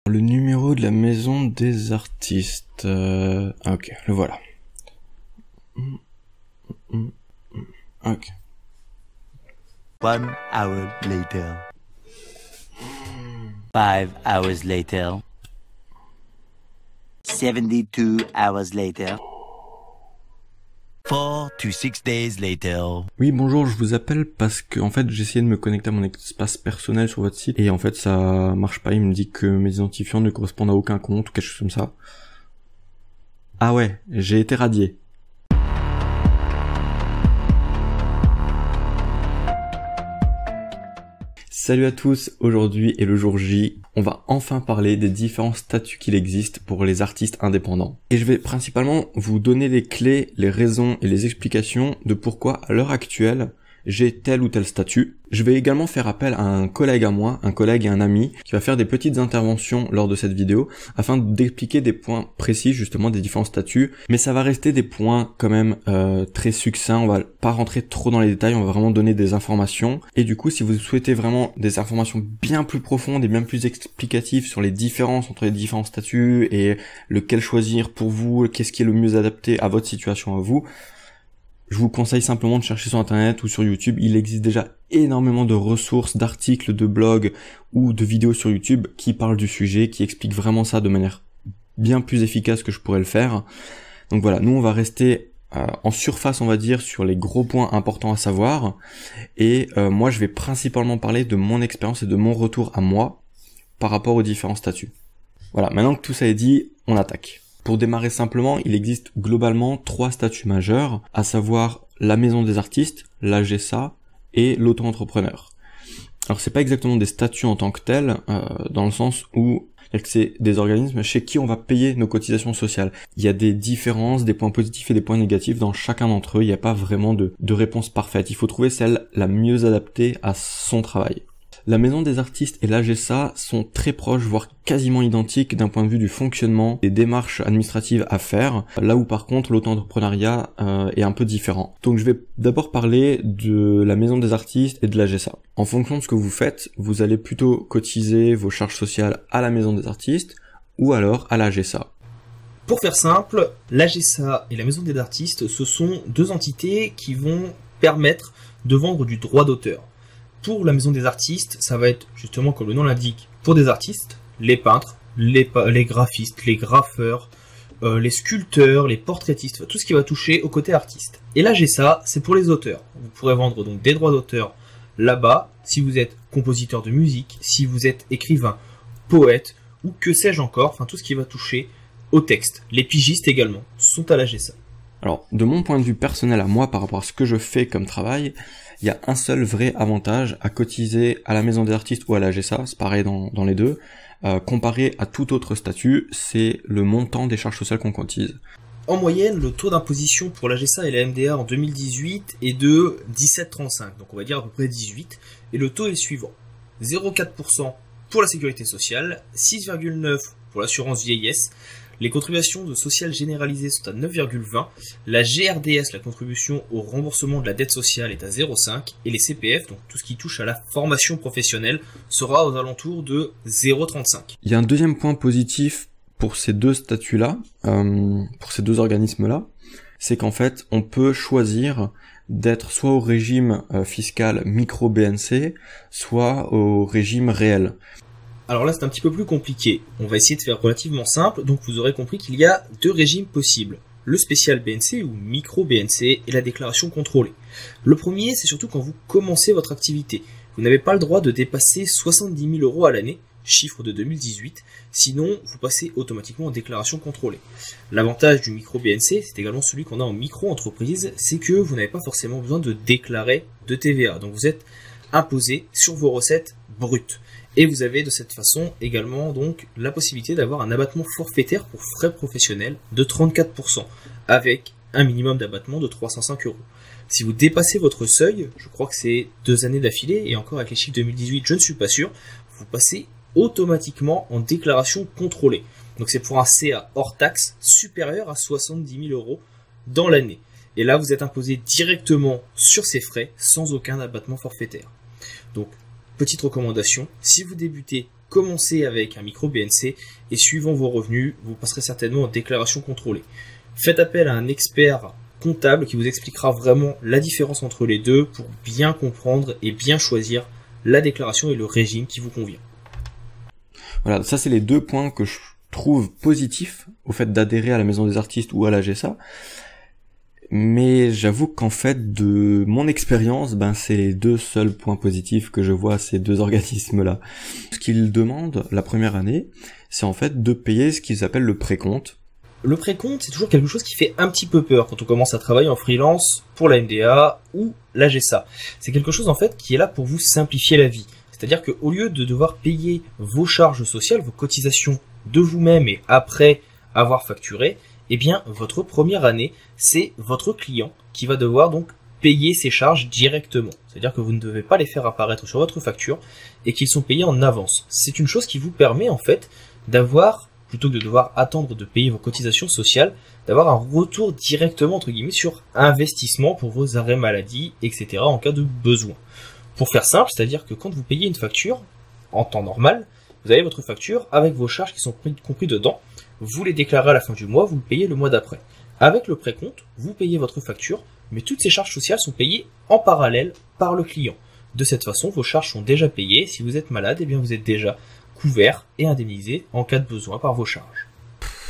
Le numéro de la maison des artistes. Ok, le voilà. Ok. 1 hour later. 5 hours later. 72 hours later. 4 to 6 days later. Oui, bonjour, je vous appelle parce que en fait j'ai essayé de me connecter à mon espace personnel sur votre site et en fait ça marche pas, il me dit que mes identifiants ne correspondent à aucun compte ou quelque chose comme ça. Ah ouais, j'ai été radié. Salut à tous, aujourd'hui est le jour J, on va enfin parler des différents statuts qu'il existe pour les artistes indépendants. Et je vais principalement vous donner les clés, les raisons et les explications de pourquoi à l'heure actuelle j'ai tel ou tel statut. Je vais également faire appel à un collègue à moi, un collègue et un ami, qui va faire des petites interventions lors de cette vidéo, afin d'expliquer des points précis justement des différents statuts, mais ça va rester des points quand même très succincts, on va pas rentrer trop dans les détails, on va vraiment donner des informations, et du coup si vous souhaitez vraiment des informations bien plus profondes et bien plus explicatives sur les différences entre les différents statuts, et lequel choisir pour vous, qu'est-ce qui est le mieux adapté à votre situation à vous, je vous conseille simplement de chercher sur internet ou sur YouTube. Il existe déjà énormément de ressources, d'articles, de blogs ou de vidéos sur YouTube qui parlent du sujet, qui expliquent vraiment ça de manière bien plus efficace que je pourrais le faire. Donc voilà, nous on va rester en surface on va dire sur les gros points importants à savoir. Et moi je vais principalement parler de mon expérience et de mon retour à moi par rapport aux différents statuts. Voilà, maintenant que tout ça est dit, on attaque. Pour démarrer simplement, il existe globalement 3 statuts majeurs, à savoir la maison des artistes, l'AGSA et l'auto-entrepreneur. Alors c'est pas exactement des statuts en tant que tels, dans le sens où c'est des organismes chez qui on va payer nos cotisations sociales. Il y a des différences, des points positifs et des points négatifs dans chacun d'entre eux, il n'y a pas vraiment de réponse parfaite. Il faut trouver celle la mieux adaptée à son travail. La maison des artistes et l'AGSA sont très proches, voire quasiment identiques d'un point de vue du fonctionnement, des démarches administratives à faire, là où par contre l'auto-entrepreneuriat est un peu différent. Donc je vais d'abord parler de la maison des artistes et de l'AGSA. En fonction de ce que vous faites, vous allez plutôt cotiser vos charges sociales à la maison des artistes ou alors à l'AGSA. Pour faire simple, l'AGSA et la maison des artistes, ce sont deux entités qui vont permettre de vendre du droit d'auteur. Pour la maison des artistes, ça va être justement comme le nom l'indique, pour des artistes, les peintres, les graphistes, les graffeurs, les sculpteurs, les portraitistes, tout ce qui va toucher au côté artiste. Et l'AGSA, c'est pour les auteurs. Vous pourrez vendre donc des droits d'auteur là-bas, si vous êtes compositeur de musique, si vous êtes écrivain, poète, ou que sais-je encore, enfin tout ce qui va toucher au texte. Les pigistes également sont à l'AGSA. Alors, de mon point de vue personnel à moi, par rapport à ce que je fais comme travail, il y a un seul vrai avantage à cotiser à la maison des artistes ou à l'AGSA, c'est pareil dans les deux, comparé à tout autre statut, c'est le montant des charges sociales qu'on cotise. En moyenne, le taux d'imposition pour l'AGSA et la MDA en 2018 est de 17,35, donc on va dire à peu près 18, et le taux est le suivant. 0,4% pour la sécurité sociale, 6,9% pour l'assurance vieillesse, les contributions sociales généralisées sont à 9,20, la GRDS, la contribution au remboursement de la dette sociale, est à 0,5, et les CPF, donc tout ce qui touche à la formation professionnelle, sera aux alentours de 0,35. Il y a un deuxième point positif pour ces deux statuts-là, pour ces deux organismes-là, c'est qu'en fait, on peut choisir d'être soit au régime fiscal micro-BNC, soit au régime réel. Alors là, c'est un petit peu plus compliqué. On va essayer de faire relativement simple. Donc vous aurez compris qu'il y a deux régimes possibles. Le spécial BNC ou micro BNC et la déclaration contrôlée. Le premier, c'est surtout quand vous commencez votre activité. Vous n'avez pas le droit de dépasser 70 000 euros à l'année, chiffre de 2018, sinon vous passez automatiquement en déclaration contrôlée. L'avantage du micro BNC, c'est également celui qu'on a en micro-entreprise, c'est que vous n'avez pas forcément besoin de déclarer de TVA. Donc vous êtes imposé sur vos recettes brutes. Et vous avez de cette façon également donc la possibilité d'avoir un abattement forfaitaire pour frais professionnels de 34%, avec un minimum d'abattement de 305 euros. Si vous dépassez votre seuil, je crois que c'est 2 années d'affilée, et encore avec les chiffres 2018, je ne suis pas sûr, vous passez automatiquement en déclaration contrôlée. Donc c'est pour un CA hors taxe supérieur à 70 000 euros dans l'année. Et là, vous êtes imposé directement sur ces frais sans aucun abattement forfaitaire. Donc, petite recommandation, si vous débutez commencez avec un micro BNC et suivant vos revenus, vous passerez certainement en déclaration contrôlée. Faites appel à un expert comptable qui vous expliquera vraiment la différence entre les deux pour bien comprendre et bien choisir la déclaration et le régime qui vous convient. Voilà, ça c'est les deux points que je trouve positifs au fait d'adhérer à la Maison des Artistes ou à la GSA. Mais j'avoue qu'en fait, de mon expérience, c'est les deux seuls points positifs que je vois à ces deux organismes-là. Ce qu'ils demandent la première année, c'est en fait de payer ce qu'ils appellent le précompte. Le précompte, c'est toujours quelque chose qui fait un petit peu peur quand on commence à travailler en freelance pour la MDA ou la GSA. C'est quelque chose en fait qui est là pour vous simplifier la vie. C'est-à-dire qu'au lieu de devoir payer vos charges sociales, vos cotisations de vous-même et après avoir facturé, eh bien, votre première année, c'est votre client qui va devoir donc payer ses charges directement. C'est-à-dire que vous ne devez pas les faire apparaître sur votre facture et qu'ils sont payés en avance. C'est une chose qui vous permet en fait d'avoir, plutôt que de devoir attendre de payer vos cotisations sociales, d'avoir un retour directement entre guillemets sur investissement pour vos arrêts maladie, etc. en cas de besoin. Pour faire simple, c'est-à-dire que quand vous payez une facture, en temps normal, vous avez votre facture avec vos charges qui sont compris dedans. Vous les déclarez à la fin du mois, vous le payez le mois d'après. Avec le précompte, vous payez votre facture, mais toutes ces charges sociales sont payées en parallèle par le client. De cette façon, vos charges sont déjà payées. Si vous êtes malade, eh bien vous êtes déjà couvert et indemnisé en cas de besoin par vos charges.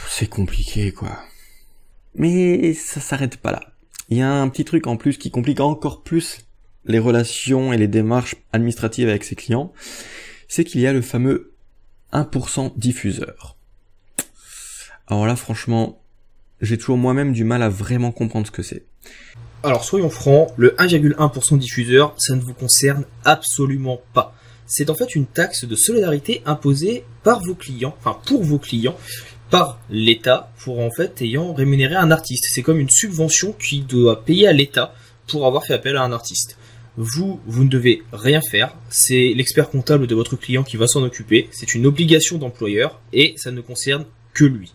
C'est compliqué, quoi. Mais ça s'arrête pas là. Il y a un petit truc en plus qui complique encore plus les relations et les démarches administratives avec ses clients. C'est qu'il y a le fameux 1% diffuseur. Alors là, franchement, j'ai toujours moi-même du mal à vraiment comprendre ce que c'est. Alors, soyons francs, le 1,1% diffuseur, ça ne vous concerne absolument pas. C'est en fait une taxe de solidarité imposée par vos clients, enfin pour vos clients, par l'État, pour en fait ayant rémunéré un artiste. C'est comme une subvention qui doit payer à l'État pour avoir fait appel à un artiste. Vous ne devez rien faire, c'est l'expert comptable de votre client qui va s'en occuper, c'est une obligation d'employeur et ça ne concerne que lui.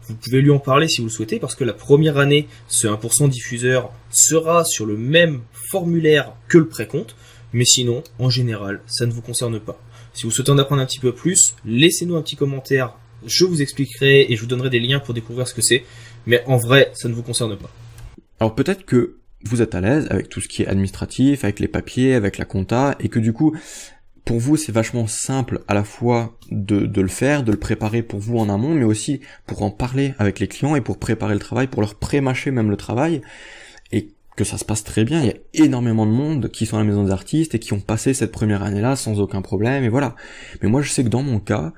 Vous pouvez lui en parler si vous le souhaitez parce que la première année, ce 1% diffuseur sera sur le même formulaire que le précompte, mais sinon, en général, ça ne vous concerne pas. Si vous souhaitez en apprendre un petit peu plus, laissez-nous un petit commentaire, je vous expliquerai et je vous donnerai des liens pour découvrir ce que c'est, mais en vrai, ça ne vous concerne pas. Alors peut-être que vous êtes à l'aise avec tout ce qui est administratif, avec les papiers, avec la compta, et que du coup, pour vous, c'est vachement simple à la fois de le faire, de le préparer pour vous en amont, mais aussi pour en parler avec les clients et pour préparer le travail, pour leur pré-mâcher même le travail, et que ça se passe très bien. Il y a énormément de monde qui sont à la Maison des Artistes et qui ont passé cette première année-là sans aucun problème, et voilà. Mais moi, je sais que dans mon cas,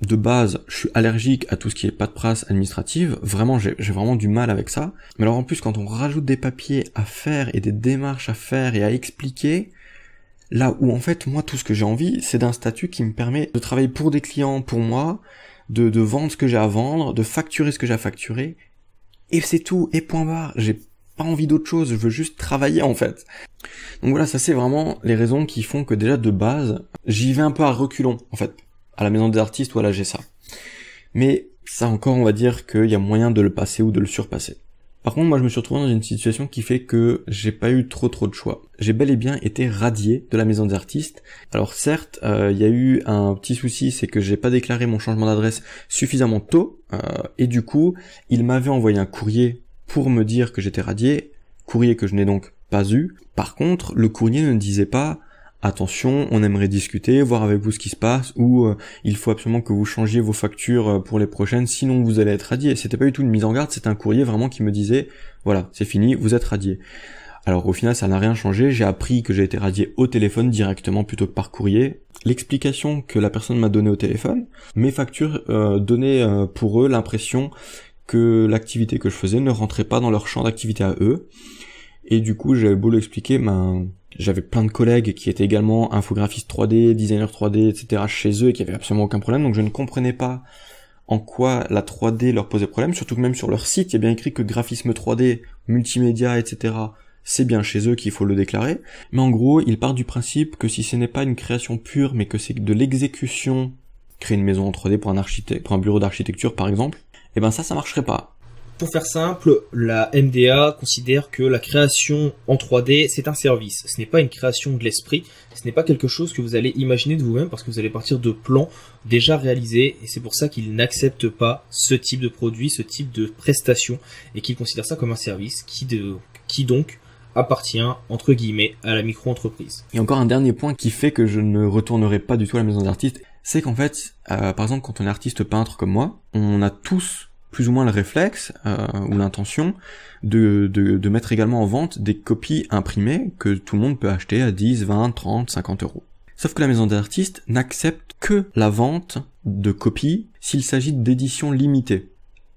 de base, je suis allergique à tout ce qui est paperasse administrative, vraiment, j'ai vraiment du mal avec ça. Mais alors en plus, quand on rajoute des papiers à faire et des démarches à faire et à expliquer, là où en fait, moi, tout ce que j'ai envie, c'est d'un statut qui me permet de travailler pour des clients, pour moi, de vendre ce que j'ai à vendre, de facturer ce que j'ai à facturer, et c'est tout, et point barre. J'ai pas envie d'autre chose, je veux juste travailler en fait. Donc voilà, ça c'est vraiment les raisons qui font que déjà de base, j'y vais un peu à reculons, en fait, à la Maison des Artistes ou à la GSA. Mais ça encore, on va dire qu'il y a moyen de le passer ou de le surpasser. Par contre, moi, je me suis retrouvé dans une situation qui fait que j'ai pas eu trop de choix. J'ai bel et bien été radié de la Maison des Artistes. Alors certes, il y a eu un petit souci, c'est que j'ai pas déclaré mon changement d'adresse suffisamment tôt, et du coup, il m'avait envoyé un courrier pour me dire que j'étais radié, courrier que je n'ai donc pas eu. Par contre, le courrier ne disait pas attention, on aimerait discuter, voir avec vous ce qui se passe, ou il faut absolument que vous changiez vos factures pour les prochaines, sinon vous allez être radié. C'était pas du tout une mise en garde, c'était un courrier vraiment qui me disait, voilà, c'est fini, vous êtes radié. Alors au final, ça n'a rien changé, j'ai appris que j'ai été radié au téléphone directement plutôt que par courrier. L'explication que la personne m'a donnée au téléphone, mes factures donnaient pour eux l'impression que l'activité que je faisais ne rentrait pas dans leur champ d'activité à eux. Et du coup, j'avais beau l'expliquer, j'avais plein de collègues qui étaient également infographistes 3D, designers 3D, etc. chez eux et qui avaient absolument aucun problème, donc je ne comprenais pas en quoi la 3D leur posait problème, surtout que même sur leur site, il y a bien écrit que graphisme 3D, multimédia, etc., c'est bien chez eux qu'il faut le déclarer. Mais en gros, ils partent du principe que si ce n'est pas une création pure, mais que c'est de l'exécution, créer une maison en 3D pour un architecte, pour un bureau d'architecture par exemple, et ben ça marcherait pas. Pour faire simple, la MDA considère que la création en 3D, c'est un service. Ce n'est pas une création de l'esprit, ce n'est pas quelque chose que vous allez imaginer de vous-même parce que vous allez partir de plans déjà réalisés et c'est pour ça qu'ils n'acceptent pas ce type de produit, ce type de prestation et qu'ils considèrent ça comme un service qui donc appartient, entre guillemets, à la micro-entreprise. Et encore un dernier point qui fait que je ne retournerai pas du tout à la maison d'artiste, c'est qu'en fait, par exemple, quand on est artiste peintre comme moi, on a tous plus ou moins le réflexe ou l'intention de mettre également en vente des copies imprimées que tout le monde peut acheter à 10, 20, 30, 50 euros. Sauf que la maison d'artiste n'accepte que la vente de copies s'il s'agit d'éditions limitées.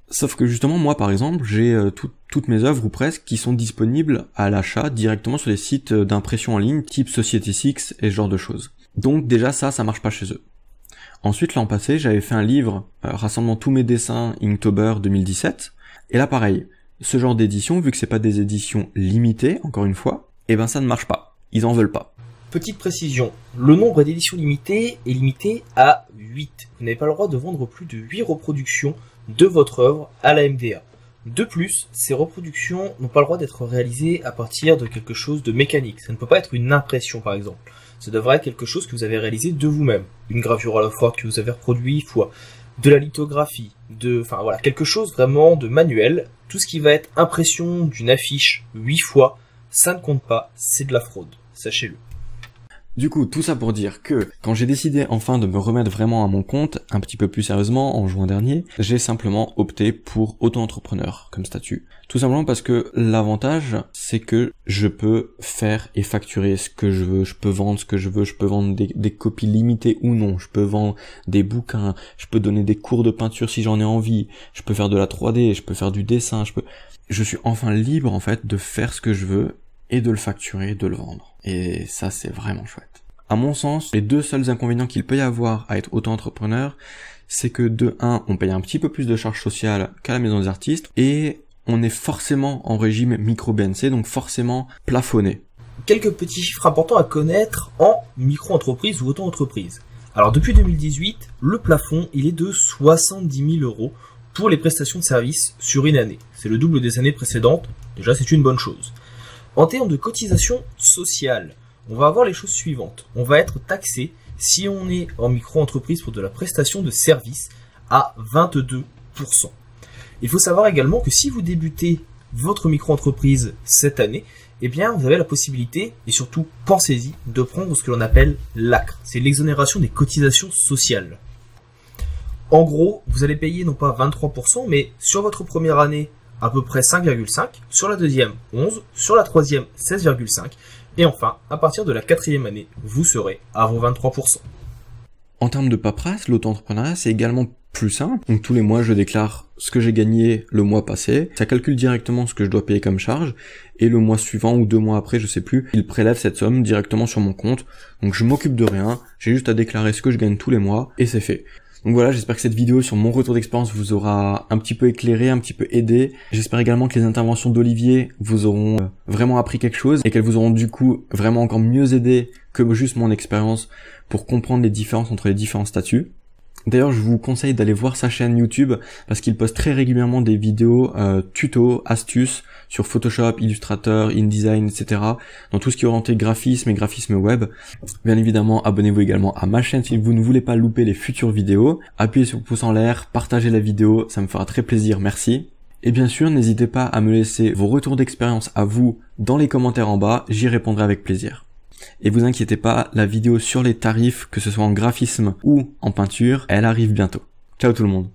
Sauf que justement, moi par exemple, j'ai toutes mes œuvres ou presque qui sont disponibles à l'achat directement sur les sites d'impression en ligne type Society 6 et ce genre de choses. Donc déjà ça marche pas chez eux. Ensuite, l'an passé, j'avais fait un livre rassemblant tous mes dessins Inktober 2017. Et là, pareil, ce genre d'édition, vu que c'est pas des éditions limitées, encore une fois, ça ne marche pas. Ils en veulent pas. Petite précision, le nombre d'éditions limitées est limité à 8. Vous n'avez pas le droit de vendre plus de 8 reproductions de votre œuvre à la MDA. De plus, ces reproductions n'ont pas le droit d'être réalisées à partir de quelque chose de mécanique. Ça ne peut pas être une impression, par exemple. Ça devrait être quelque chose que vous avez réalisé de vous-même. Une gravure à la forte que vous avez reproduit 8 fois. De la lithographie. Quelque chose vraiment de manuel. Tout ce qui va être impression d'une affiche 8 fois, ça ne compte pas, c'est de la fraude. Sachez-le. Du coup, tout ça pour dire que quand j'ai décidé enfin de me remettre vraiment à mon compte, un petit peu plus sérieusement, en juin dernier, j'ai simplement opté pour auto-entrepreneur comme statut. Tout simplement parce que l'avantage, c'est que je peux faire et facturer ce que je veux, je peux vendre ce que je veux, je peux vendre des copies limitées ou non, je peux vendre des bouquins, je peux donner des cours de peinture si j'en ai envie, je peux faire de la 3D, je peux faire du dessin, je suis enfin libre en fait de faire ce que je veux et de le facturer, de le vendre. Et ça, c'est vraiment chouette. À mon sens, les deux seuls inconvénients qu'il peut y avoir à être auto-entrepreneur, c'est que de 1, on paye un petit peu plus de charges sociales qu'à la maison des artistes, et on est forcément en régime micro-BNC, donc forcément plafonné. Quelques petits chiffres importants à connaître en micro-entreprise ou auto-entreprise. Alors depuis 2018, le plafond, il est de 70 000 euros pour les prestations de services sur une année. C'est le double des années précédentes, déjà c'est une bonne chose. En termes de cotisation sociale, on va avoir les choses suivantes. On va être taxé si on est en micro-entreprise pour de la prestation de services à 22%. Il faut savoir également que si vous débutez votre micro-entreprise cette année, vous avez la possibilité, et surtout pensez-y, de prendre ce que l'on appelle l'ACRE. C'est l'exonération des cotisations sociales. En gros, vous allez payer non pas 23%, mais sur votre première année, à peu près 5,5, sur la deuxième 11, sur la troisième 16,5, et enfin, à partir de la quatrième année, vous serez à vos 23%. En termes de paperasse, l'auto-entrepreneuriat, c'est également plus simple. Donc tous les mois, je déclare ce que j'ai gagné le mois passé, ça calcule directement ce que je dois payer comme charge, et le mois suivant ou 2 mois après, je sais plus, il prélève cette somme directement sur mon compte. Donc je m'occupe de rien, j'ai juste à déclarer ce que je gagne tous les mois, et c'est fait. Donc voilà, j'espère que cette vidéo sur mon retour d'expérience vous aura un petit peu éclairé, un petit peu aidé. J'espère également que les interventions d'Olivier vous auront vraiment appris quelque chose et qu'elles vous auront du coup vraiment encore mieux aidé que juste mon expérience pour comprendre les différences entre les différents statuts. D'ailleurs, je vous conseille d'aller voir sa chaîne YouTube parce qu'il poste très régulièrement des vidéos tutos, astuces sur Photoshop, Illustrator, InDesign, etc. dans tout ce qui est orienté graphisme et graphisme web. Bien évidemment, abonnez-vous également à ma chaîne si vous ne voulez pas louper les futures vidéos. Appuyez sur le pouce en l'air, partagez la vidéo, ça me fera très plaisir, merci. Et bien sûr, n'hésitez pas à me laisser vos retours d'expérience à vous dans les commentaires en bas, j'y répondrai avec plaisir. Et vous inquiétez pas, la vidéo sur les tarifs, que ce soit en graphisme ou en peinture, elle arrive bientôt. Ciao tout le monde.